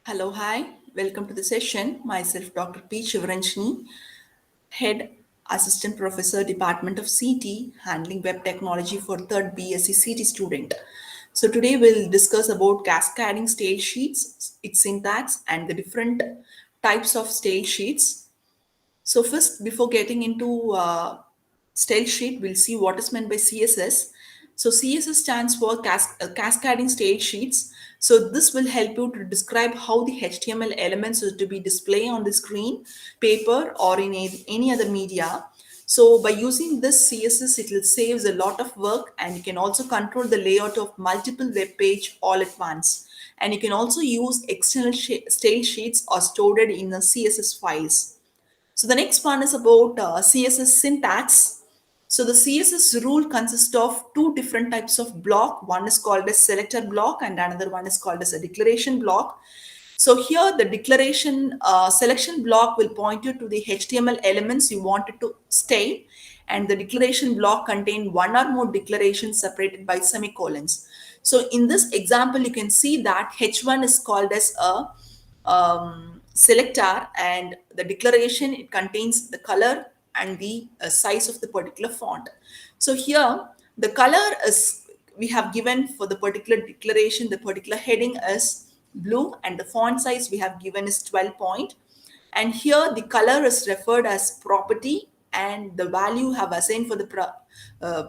Hello, hi. Welcome to the session. Myself, Dr. P. Shivaranjani, Head Assistant Professor, Department of CT, handling web technology for third BSc CT student. So today we'll discuss about cascading style sheets, its syntax, and the different types of style sheets. So first, before getting into style sheet, we'll see what is meant by CSS. So CSS stands for cascading style sheets. So this will help you to describe how the HTML elements are to be displayed on the screen, paper, or in any other media. So by using this CSS, it will saves a lot of work, and you can also control the layout of multiple web page all at once. And you can also use external style sheets or stored in the CSS files. So the next one is about CSS syntax. So the CSS rule consists of two different types of block. One is called as selector block and another one is called as a declaration block. So here the declaration selection block will point you to the HTML elements you wanted to style, and the declaration block contain one or more declarations separated by semicolons. So in this example, you can see that H1 is called as a selector, and the declaration, it contains the color and the size of the particular font. So here the color is, we have given for the particular declaration, the particular heading is blue, and the font size we have given is 12 point. And here the color is referred as property, and the value have assigned for the uh,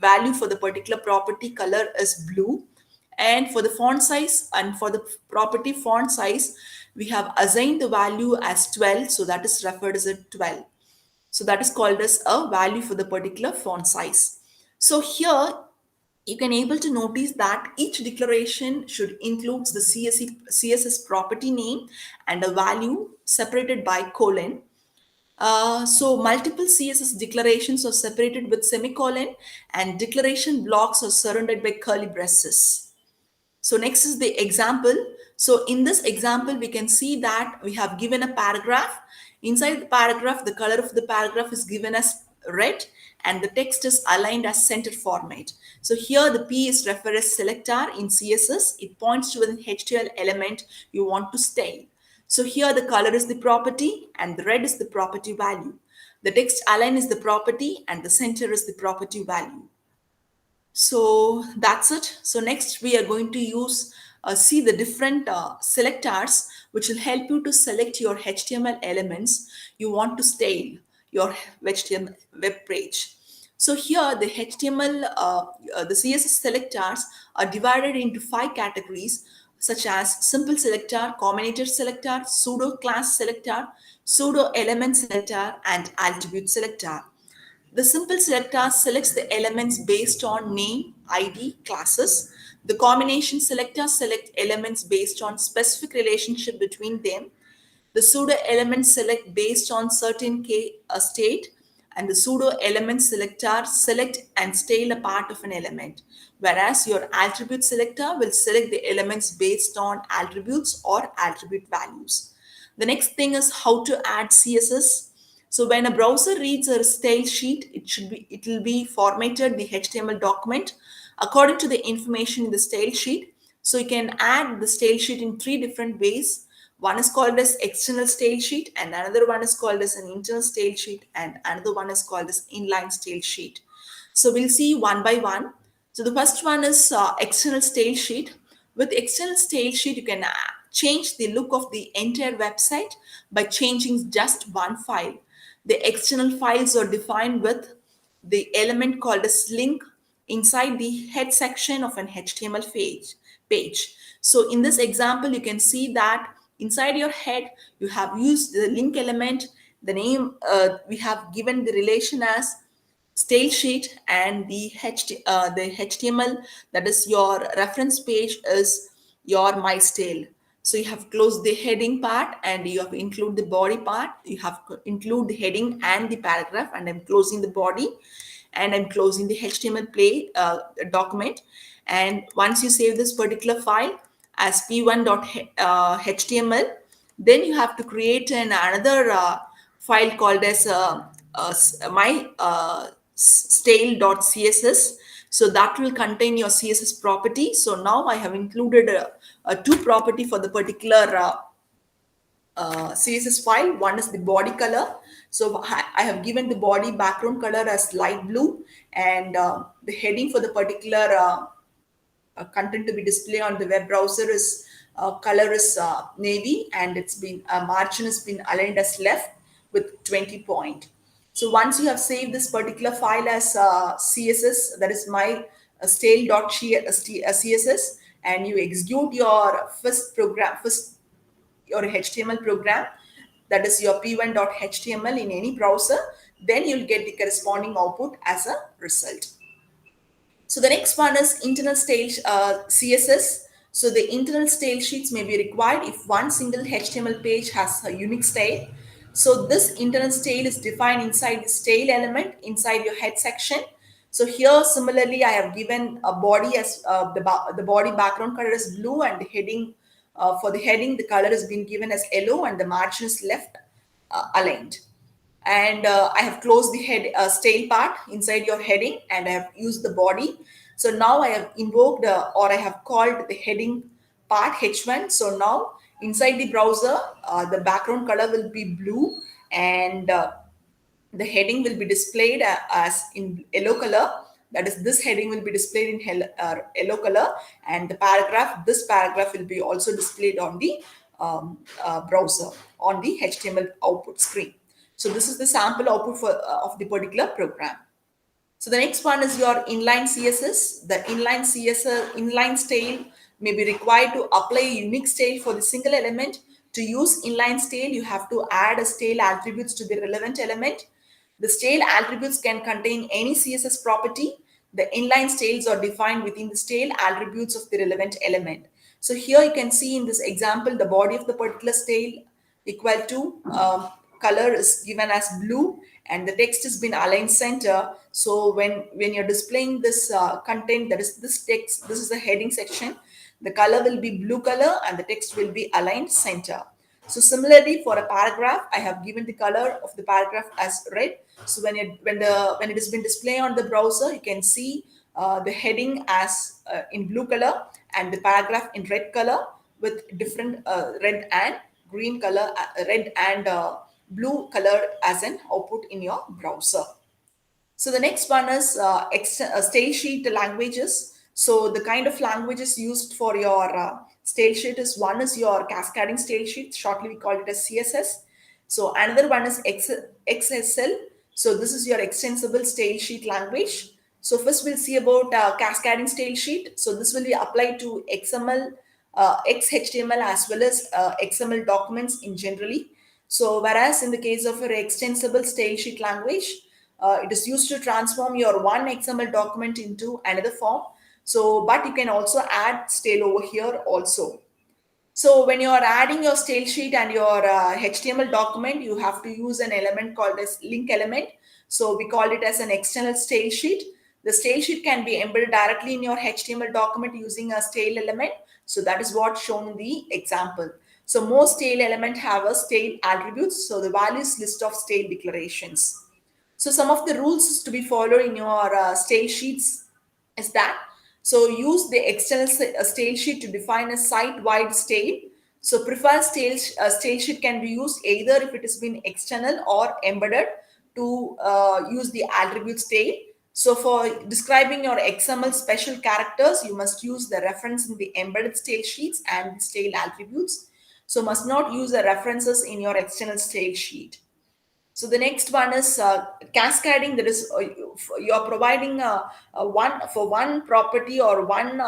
value for the particular property color is blue. And for the font size and for the property font size, we have assigned the value as 12, so that is referred as a 12. So that is called as a value for the particular font size. So here you can able to notice that each declaration should includes the CSS property name and a value separated by colon. So multiple CSS declarations are separated with semicolon, and declaration blocks are surrounded by curly braces. So next is the example. So in this example, we can see that we have given a paragraph. Inside the paragraph, the color of the paragraph is given as red, and the text is aligned as center format. So here the P is referred as selector in CSS. It points to an HTML element you want to style. So here the color is the property and the red is the property value. The text align is the property and the center is the property value. So that's it. So next we are going to use see the different selectors which will help you to select your HTML elements you want to style your HTML web page. So here the HTML, the CSS selectors are divided into 5 categories such as simple selector, combinator selector, pseudo class selector, pseudo element selector, and attribute selector. The simple selector selects the elements based on name, ID, classes. The combination selector selects elements based on specific relationship between them. The pseudo elements select based on certain state, and the pseudo element selector select and style a part of an element. Whereas your attribute selector will select the elements based on attributes or attribute values. The next thing is how to add CSS. So when a browser reads a style sheet, it will be formatted the HTML document according to the information in the style sheet. So you can add the style sheet in 3 different ways. One is called as external style sheet, and another one is called as an internal style sheet, and another one is called as inline style sheet. So we'll see one by one. So the first one is external style sheet. With external style sheet, you can change the look of the entire website by changing just one file. The external files are defined with the element called as link inside the head section of an HTML page. So in this example, you can see that inside your head, you have used the link element, the name, we have given the relation as style sheet, and the HTML, that is your reference page, is your my style. So you have closed the heading part and you have include the body part. You have include the heading and the paragraph, and I'm closing the body, and I'm closing the HTML document. And once you save this particular file as p1.html, then you have to create another file called as my style.css. So that will contain your CSS property. So now I have included two property for the particular CSS file. One is the body color. So I have given the body background color as light blue, and the heading for the particular content to be displayed on the web browser is color is navy, and it's been margin has been aligned as left with 20 point. So once you have saved this particular file as CSS, that is my stale.css, and you execute your first your HTML program, that is your p1.html in any browser, then you'll get the corresponding output as a result. So the next one is internal style CSS. So the internal style sheets may be required if one single HTML page has a unique style. So this internal style is defined inside the style element inside your head section. So here similarly, I have given a body as the body background color is blue, and the heading for the heading the color has been given as yellow, and the margin is left aligned. And I have closed the head style part inside your heading, and I have used the body. So now I have invoked or I have called the heading part h1. So now inside the browser, the background color will be blue, and the heading will be displayed as in yellow color. That is, this heading will be displayed in yellow color, and the paragraph, this paragraph will be also displayed on the browser on the HTML output screen. So this is the sample output for of the particular program. So the next one is your inline CSS. The inline CSS, inline style may be required to apply a unique style for the single element. To use inline style, you have to add a style attributes to the relevant element. The style attributes can contain any CSS property. The inline styles are defined within the style attributes of the relevant element. So here you can see in this example, the body of the particular style equal to color is given as blue, and the text has been aligned center. So when you're displaying this content, that is this text, this is the heading section, the color will be blue color and the text will be aligned center. So similarly for a paragraph, I have given the color of the paragraph as red. So when it has been displayed on the browser, you can see the heading as in blue color and the paragraph in red color with different red and green color, red and blue color as an output in your browser. So the next one is style sheet languages. So the kind of languages used for your style sheet is, one is your cascading style sheet. Shortly we call it as CSS. So another one is XSL. So this is your extensible style sheet language. So first we'll see about cascading style sheet. So this will be applied to XML, XHTML as well as XML documents in generally. So whereas in the case of an extensible style sheet language, it is used to transform your one XML document into another form. So, but you can also add style over here also. So when you are adding your style sheet and your HTML document, you have to use an element called as link element. So we call it as an external style sheet. The style sheet can be embedded directly in your HTML document using a style element. So that is what shown in the example. So most style element have a style attributes. So the values list of style declarations. So some of the rules to be followed in your style sheets is that, so use the external style sheet to define a site-wide style. So preferred style sheet can be used either if it has been external or embedded to use the attribute style. So for describing your XML special characters, you must use the reference in the embedded style sheets and the style attributes. So must not use the references in your external style sheet. So the next one is cascading. That is, you are providing one for one property or one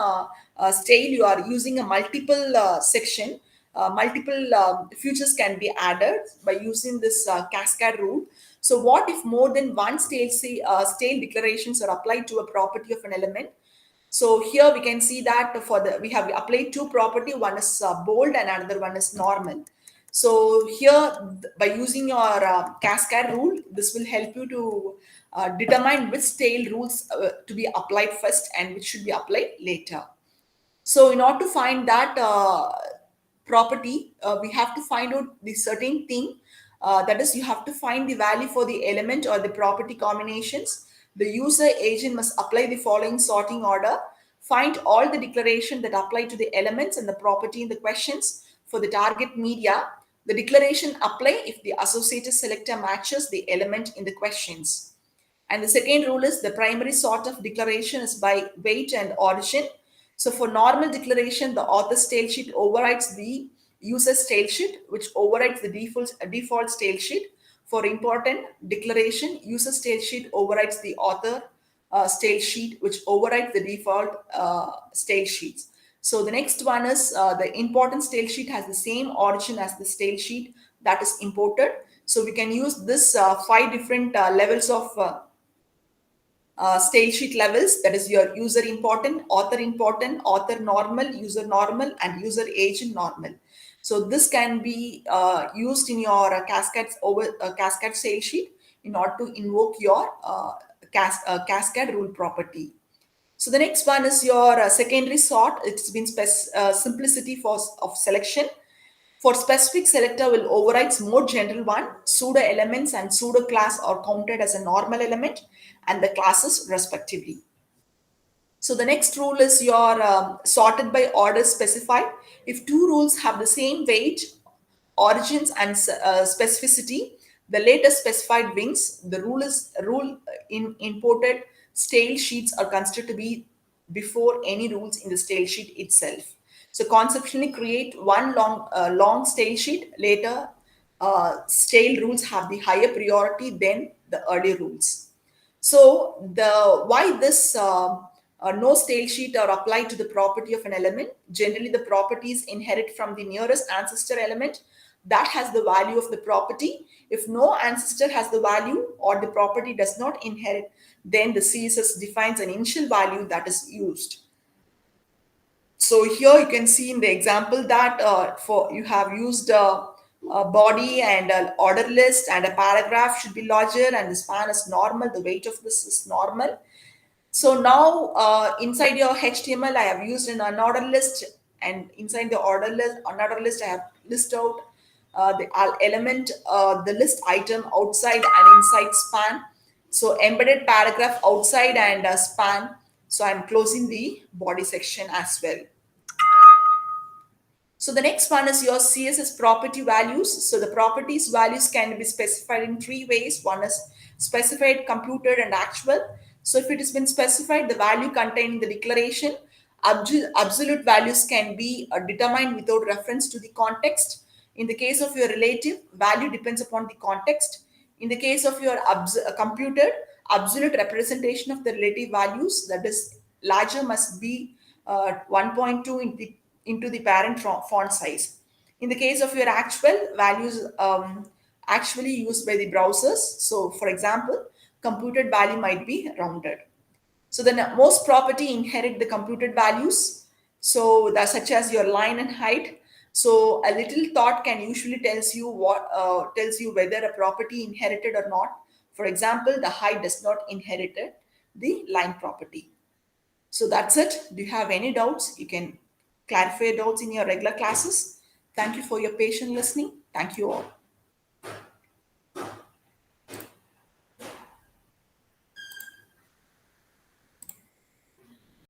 style. You are using a multiple section. Multiple features can be added by using this cascade rule. So what if more than one style declarations are applied to a property of an element? So here we can see that for the we have applied two property. One is bold and another one is normal. So here, by using your cascade rule, this will help you to determine which style rules to be applied first and which should be applied later. So in order to find that property, we have to find out the certain thing. That is, you have to find the value for the element or the property combinations. The user agent must apply the following sorting order. Find all the declaration that apply to the elements and the property in the questions. For the target media, the declaration apply if the associated selector matches the element in the questions. And the second rule is the primary sort of declaration is by weight and origin. So for normal declaration, the author's style sheet overrides the user's style sheet, which overrides the default style sheet. For important declaration, user style sheet overrides the author style sheet, which overrides the default style sheets. So the next one is the important style sheet has the same origin as the style sheet that is imported. So we can use this five different levels of style sheet levels, that is your user important, author normal, and user agent normal. So this can be used in your cascade style sheet in order to invoke your cascade rule property. So the next one is your secondary sort. It's been simplicity of selection. For specific selector will overrides more general one. Pseudo elements and pseudo class are counted as a normal element and the classes respectively. So the next rule is your sorted by order specified. If two rules have the same weight, origins, and specificity, the later specified wings. The rule in imported stale sheets are considered to be before any rules in the stale sheet itself. So conceptually, create one long stale sheet. Later, stale rules have the higher priority than the earlier rules. So the why this no stale sheet are applied to the property of an element. Generally, the properties inherit from the nearest ancestor element that has the value of the property. If no ancestor has the value or the property does not inherit, then the CSS defines an initial value that is used. So here you can see in the example that for you have used a body and an order list, and a paragraph should be larger and the span is normal, the weight of this is normal. So now inside your HTML, I have used an unordered list, and inside the unordered list, I have list out the element, the list item outside and inside span. So embedded paragraph outside and span. So I'm closing the body section as well. So the next one is your CSS property values. So the properties values can be specified in three ways. One is specified, computed, and actual. So if it has been specified, the value contained in the declaration, absolute values can be determined without reference to the context. In the case of your relative, value depends upon the context. In the case of your computed, absolute representation of the relative values, that is larger must be 1.2 into the parent font size. In the case of your actual values, actually used by the browsers. So for example, computed value might be rounded. So the most property inherit the computed values. So that such as your line and height. So a little thought can usually tells you whether a property inherited or not. For example, the height does not inherit the line property. So that's it. Do you have any doubts? You can clarify doubts in your regular classes. Thank you for your patient listening. Thank you all.